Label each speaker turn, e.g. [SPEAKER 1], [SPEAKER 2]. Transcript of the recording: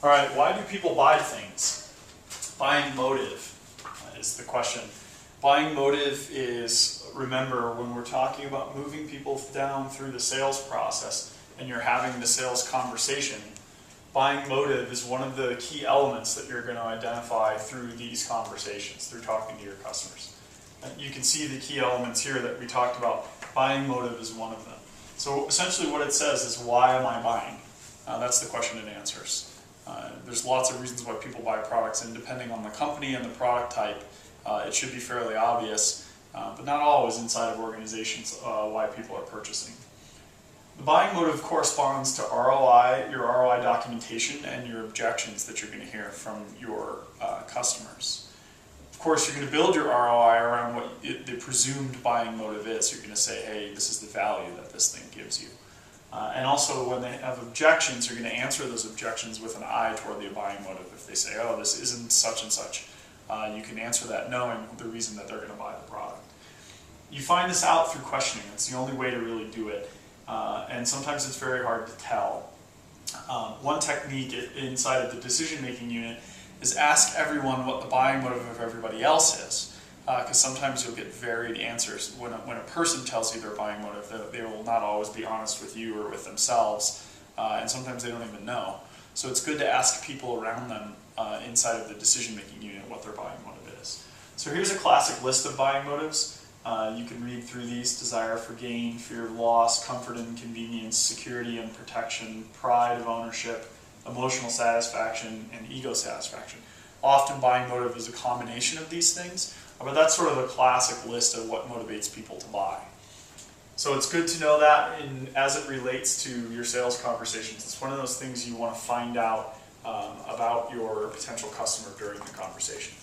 [SPEAKER 1] All right, why do people buy things? Buying motive is the question. Buying motive is, remember, when we're talking about moving people down through the sales process and you're having the sales conversation, buying motive is one of the key elements that you're going to identify through these conversations, through talking to your customers. And you can see the key elements here that we talked about. Buying motive is one of them. So essentially what it says is, why am I buying? That's the question it answers. There's lots of reasons why people buy products, and depending on the company and the product type, it should be fairly obvious, but not always inside of organizations why people are purchasing. The buying motive corresponds to ROI, your ROI documentation, and your objections that you're going to hear from your customers. Of course, you're going to build your ROI around what the presumed buying motive is. You're going to say, hey, this is the value that this thing gives you. And also, when they have objections, you're going to answer those objections with an eye toward the buying motive. If they say, oh, this isn't such and such, you can answer that knowing the reason that they're going to buy the product. You find this out through questioning. It's the only way to really do it. And sometimes it's very hard to tell. One technique inside of the decision-making unit is ask everyone what the buying motive of everybody else is. Because sometimes you'll get varied answers. When a person tells you their buying motive, they will not always be honest with you or with themselves, and sometimes they don't even know. So it's good to ask people around them inside of the decision-making unit what their buying motive is. So here's a classic list of buying motives. You can read through these: desire for gain, fear of loss, comfort and convenience, security and protection, pride of ownership, emotional satisfaction, and ego satisfaction. Often buying motive is a combination of these things, but that's sort of a classic list of what motivates people to buy. So it's good to know that as it relates to your sales conversations. It's one of those things you want to find out about your potential customer during the conversation.